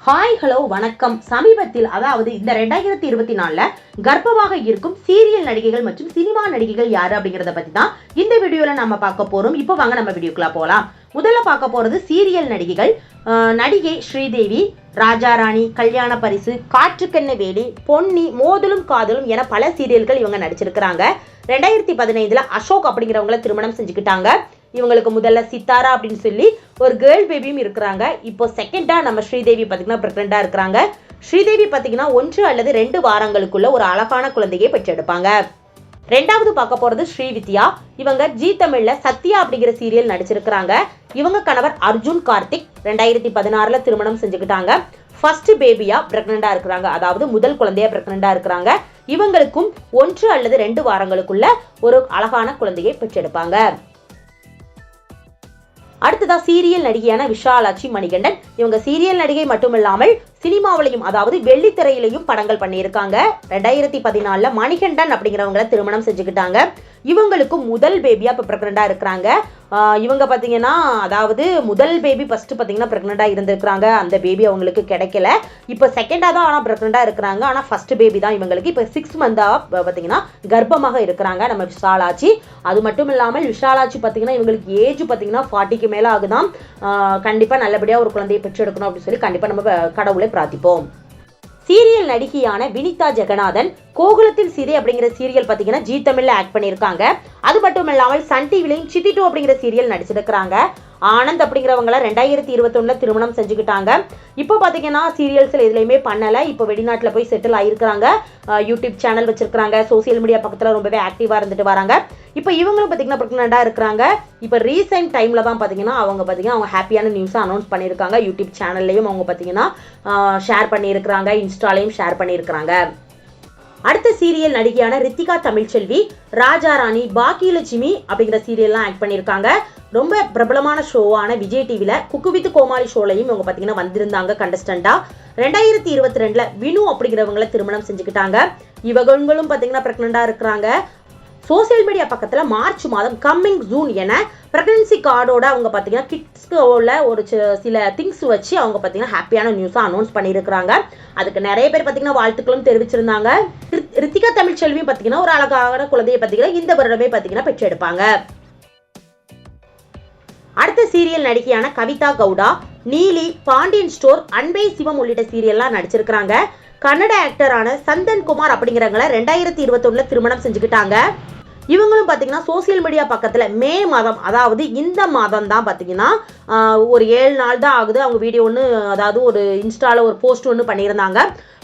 Hi hello வணக்கம். சமீபத்தில் அதாவது இந்த 2024 கர்ப்பமாக இருக்கும் சீரியல் நடிகைகள் மற்றும் சினிமா நடிகைகள் யாரு அப்படிங்கறத பத்தி தான் இந்த வீடியோல நம்ம பார்க்க போறோம். இப்போ வாங்க நம்ம வீடியோக்குள்ள போலாம். முதல்ல பார்க்க போறது சீரியல் நடிகைகள். நடிகை ஸ்ரீதேவி, ராஜாராணி, கல்யாண பரிசு, காற்றுக்கென்ன வேலி, பொன்னி, மோதலும் காதலும் என பல சீரியல்கள் இவங்க நடிச்சிருக்கிறாங்க. 2015 அசோக் அப்படிங்கிறவங்களை திருமணம் செஞ்சுக்கிட்டாங்க. இவங்களுக்கு முதல்ல சித்தாரா அப்படின்னு சொல்லி ஒரு கேர்ள் பேபியும் இருக்கிறாங்க. இப்போ செகண்டா நம்ம ஸ்ரீதேவி பார்த்தீங்கன்னா பிரெக்னெண்டா இருக்கிறாங்க. ஸ்ரீதேவி பார்த்தீங்கன்னா 1 அல்லது 2 வாரங்களுக்குள்ள ஒரு அழகான குழந்தையை பெற்றெடுப்பாங்க. ரெண்டாவது பார்க்க போறது ஸ்ரீவித்யா. இவங்க ஜி தமிழ்ல சத்யா அப்படிங்கிற சீரியல் நடிச்சிருக்கிறாங்க. இவங்க கணவர் அர்ஜுன் கார்த்திக் 2016 திருமணம் செஞ்சுக்கிட்டாங்க. ஃபர்ஸ்ட் பேபியா பிரெக்னெண்டா இருக்கிறாங்க, அதாவது முதல் குழந்தையா பிரெக்னெண்டா இருக்கிறாங்க. இவங்களுக்கும் 1 அல்லது 2 வாரங்களுக்குள்ள ஒரு அழகான குழந்தையை பெற்றெடுப்பாங்க. அடுத்ததா சீரியல் நடிகையான விஷாலாட்சி மணிகண்டன். இவங்க சீரியல் நடிகை மட்டுமில்லாமல் சினிமாவிலையும் அதாவது வெள்ளித்திரையிலையும் படங்கள் பண்ணியிருக்காங்க. 2014 மணிகண்டன் அப்படிங்கிறவங்களை திருமணம் செஞ்சுக்கிட்டாங்க. இவங்களுக்கும் முதல் பேபியா இப்போ பிரெக்னெண்டா இருக்கிறாங்க. இவங்க பார்த்தீங்கன்னா அதாவது முதல் பேபி ஃபர்ஸ்ட் பார்த்தீங்கன்னா பிரெக்னெண்டா இருந்திருக்கிறாங்க. அந்த பேபி அவங்களுக்கு கிடைக்கல. இப்போ செகண்டா தான் ஆனால் பிரெக்னெண்டா இருக்கிறாங்க. ஆனால் ஃபர்ஸ்ட் பேபி தான் இவங்களுக்கு. இப்போ 6 மந்தா பார்த்தீங்கன்னா கர்ப்பமாக இருக்கிறாங்க நம்ம விஷாலாட்சி. அது மட்டும் இல்லாமல் விஷாலாட்சி பார்த்தீங்கன்னா இவங்களுக்கு ஏஜ் பார்த்தீங்கன்னா 40க்கு மேலே ஆகுதான். கண்டிப்பாக நல்லபடியாக ஒரு குழந்தையை பெற்றெடுக்கணும் அப்படின்னு சொல்லி கண்டிப்பாக நம்ம கடவுளை பிரார்த்திப்போம். சீரியல் நடிகையான வினிதா ஜெகநாதன் கோகுலத்தில் சீதை அப்படிங்கிற சீரியல் பார்த்தீங்கன்னா ஜி தமிழ்ல ஆக்ட் பண்ணியிருக்காங்க. அது மட்டும் இல்லாமல் சன் டிவிலையும் சிட்டி 2 அப்படிங்கிற சீரியல் நடிச்சிருக்கிறாங்க. ஆனந்த் அப்படிங்கிறவங்கள 2021 திருமணம் செஞ்சுக்கிட்டாங்க. இப்போ பார்த்தீங்கன்னா சீரியல்ஸ்ல எதுலையுமே பண்ணலை. இப்போ வெளிநாட்டில் போய் செட்டில் ஆகிருக்கிறாங்க. யூடியூப் சேனல் வச்சிருக்கிறாங்க. சோசியல் மீடியா பக்கத்தில் ரொம்பவே ஆக்டிவாக இருந்துட்டு வராங்க. இப்போ இவங்களும் பார்த்தீங்கன்னா ப்ரெக்னெண்டாக இருக்கிறாங்க. இப்போ ரீசெண்ட் டைமில் தான் பார்த்தீங்கன்னா அவங்க ஹாப்பியான நியூஸை அனௌன்ஸ் பண்ணியிருக்காங்க. யூடியூப் சேனல்லையும் அவங்க பார்த்தீங்கன்னா ஷேர் பண்ணியிருக்கிறாங்க. இன்ஸ்டாலையும் ஷேர் பண்ணியிருக்கிறாங்க. அடுத்த சீரியல் நடிகையான ரித்திகா தமிழ்ச்செல்வி, ராஜாராணி, பாக்கியலட்சுமி அப்படிங்கிற சீரியல்லாம் ஆக்ட் பண்ணியிருக்காங்க. ரொம்ப பிரபலமான ஷோவான விஜய் டிவில குக்கு வித் கோமாளி ஷோலையும் இவங்க பார்த்தீங்கன்னா வந்திருந்தாங்க கண்டஸ்டண்டா. 2022 வினு அப்படிங்கிறவங்களை திருமணம் செஞ்சுக்கிட்டாங்க. இவங்களும் பார்த்தீங்கன்னா பிரெக்னெண்டா இருக்கிறாங்க. சோசியல் மீடியா பக்கத்தில் மார்ச் மாதம் கம்மிங் ஜூன் என பிரெக்னன்சி கார்டோட அவங்க பார்த்தீங்கன்னா கிட்ஸ்க்கு உள்ள ஒரு சில திங்ஸ் வச்சு அவங்க பார்த்தீங்கன்னா ஹாப்பியான நியூஸாக அனௌன்ஸ் பண்ணியிருக்கிறாங்க. அதுக்கு நிறைய பேர் பார்த்தீங்கன்னா வாழ்த்துக்களும் தெரிவிச்சிருந்தாங்க. ரித்திகா தமிழ்ச்செல்வியும் பார்த்தீங்கன்னா ஒரு அழகான குழந்தையை பார்த்தீங்கன்னா இந்த வருடமே பார்த்தீங்கன்னா பெற்றெடுப்பாங்க. அடுத்த சீரியல் நடிகையான கவிதா கவுடா, நீலி, பாண்டியன் ஸ்டோர், அன்பே சிவம் உள்ளிட்ட சீரியல்லாம் நடிச்சிருக்கிறாங்க. கன்னட ஆக்டரான சந்தன் குமார் அப்படிங்கிறவங்கள 2021 திருமணம் செஞ்சுக்கிட்டாங்க. இவங்களும் பார்த்தீங்கன்னா சோசியல் மீடியா பக்கத்தில் மே மாதம் அதாவது இந்த மாதம் தான் பார்த்தீங்கன்னா ஒரு 7 நாள் தான் ஆகுது. அவங்க வீடியோ ஒன்று அதாவது ஒரு இன்ஸ்டால ஒரு போஸ்ட் ஒன்று பண்ணியிருந்தாங்க.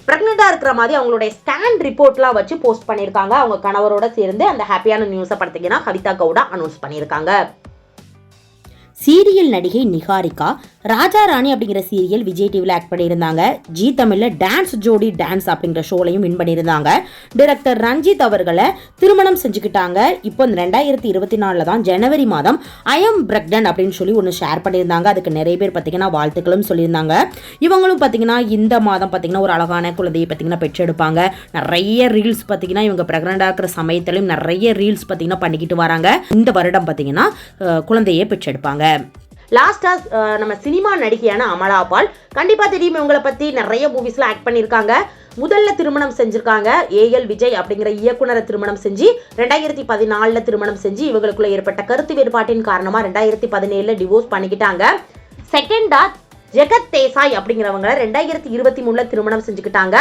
ப்ரெக்னெண்டாக இருக்கிற மாதிரி அவங்களுடைய ஸ்கேன் ரிப்போர்ட்லாம் வச்சு போஸ்ட் பண்ணியிருக்காங்க. அவங்க கணவரோட சேர்ந்து அந்த ஹாப்பியான நியூஸை பார்த்தீங்கன்னா கவிதா கவுடா அனௌன்ஸ் பண்ணியிருக்காங்க. சீரியல் நடிகை நிகாரிகா ராஜாராணி அப்படிங்கிற சீரியல் விஜய் டிவியில் ஆக்ட் பண்ணியிருந்தாங்க. ஜி தமிழில் டான்ஸ் ஜோடி டான்ஸ் அப்படிங்கிற ஷோலையும் வின் பண்ணியிருந்தாங்க. டைரக்டர் ரஞ்சித் அவர்களை திருமணம் செஞ்சுக்கிட்டாங்க. இப்போ 2024 தான் ஜனவரி மாதம் ஐ எம் பிரெக்னன்ட் அப்படின்னு சொல்லி ஒன்று ஷேர் பண்ணியிருந்தாங்க. அதுக்கு நிறைய பேர் பார்த்தீங்கன்னா வாழ்த்துக்களும் சொல்லியிருந்தாங்க. இவங்களும் பார்த்தீங்கன்னா இந்த மாதம் பார்த்தீங்கன்னா ஒரு அழகான குழந்தையை பார்த்தீங்கன்னா பெற்றெடுப்பாங்க. நிறைய ரீல்ஸ் பார்த்தீங்கன்னா இவங்க பிரெக்னண்டாக இருக்கிற சமயத்திலையும் நிறைய ரீல்ஸ் பார்த்தீங்கன்னா பண்ணிக்கிட்டு வராங்க. இந்த வருடம் பார்த்தீங்கன்னா குழந்தையை பெற்றெடுப்பாங்க. லாஸ்டா நம்ம சினிமா நடிகையான அமலா பால், கண்டிப்பா தெரியும் இவங்களை பத்தி நிறைய மூவிஸ்ல ஆக்ட் பண்ணியிருக்காங்க. முதல்ல திருமணம் செஞ்சிருக்காங்க. ஏஎல் விஜய் அப்படிங்கிற இயக்குனரை திருமணம் செஞ்சு 2014 திருமணம் செஞ்சு இவங்களுக்குள்ள ஏற்பட்ட கருத்து வேறுபாட்டின் காரணமா 2017 டிவோர்ஸ் பண்ணிக்கிட்டாங்க. செகண்டா ஜெகத் தேசாய் அப்படிங்கிறவங்க 2023 திருமணம் செஞ்சுக்கிட்டாங்க.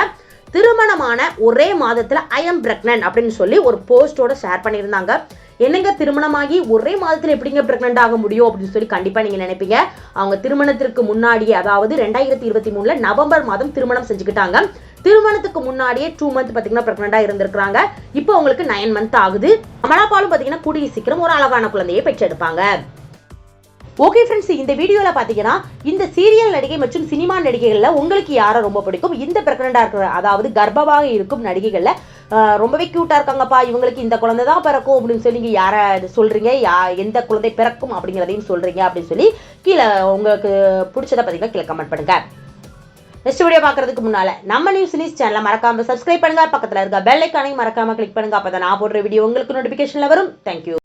திருமணமான ஒரே மாதத்துல ஐ எம் பிரெக்னன்ட் அப்படின்னு சொல்லி ஒரு போஸ்டோட ஷேர் பண்ணியிருந்தாங்க. என்னங்க திருமணமாகி ஒரே மாதத்துல எப்படிங்க பிரெக்னன்ட் ஆக முடியும் அப்படின்னு சொல்லி கண்டிப்பா நீங்க நினைப்பீங்க. அவங்க திருமணத்திற்கு முன்னாடியே அதாவது 2023 நவம்பர் மாதம் திருமணம் செஞ்சுக்கிட்டாங்க. திருமணத்துக்கு முன்னாடியே 2 மந்த் பார்த்தீங்கன்னா பிரெக்னண்டா இருந்திருக்காங்க. இப்போ அவங்களுக்கு 9 மந்த் ஆகுது. அமலாபாலும் பார்த்தீங்கன்னா கூடிய சீக்கிரம் ஒரு அழகான குழந்தையை பெற்றெடுப்பாங்க. ஓகே ஃப்ரெண்ட்ஸ், இந்த வீடியோவில் பார்த்தீங்கன்னா இந்த சீரியல் நடிகை மற்றும் சினிமா நடிகைகளில் உங்களுக்கு யாரை ரொம்ப பிடிக்கும்? இந்த பிரெக்னண்டாக இருக்கிற அதாவது கர்ப்பமாக இருக்கும் நடிகைகளில் ரொம்பவே க்யூட்டாக இருக்காங்கப்பா, இவங்களுக்கு இந்த குழந்தை தான் பிறக்கும் அப்படின்னு சொல்லி நீங்கள் யாரை சொல்கிறீங்க, எந்த குழந்தை பிறக்கும் அப்படிங்கிறதையும் சொல்கிறீங்க அப்படின்னு சொல்லி கீழே உங்களுக்கு பிடிச்சதை பார்த்தீங்கன்னா கீழே கமெண்ட் பண்ணுங்க. நெக்ஸ்ட் வீடியோ பார்க்கறதுக்கு முன்னால் நம்ம நியூஸ் சேனலை மறக்காமல் சப்ஸ்கிரைப் பண்ணுங்க. பக்கத்தில் இருக்க பெல் ஐக்கானையும் மறக்காமல் கிளிக் பண்ணுங்க. அப்போ தான் நான் போடுற வீடியோ உங்களுக்கு நோட்டிஃபிகேஷனில் வரும். தேங்க்யூ.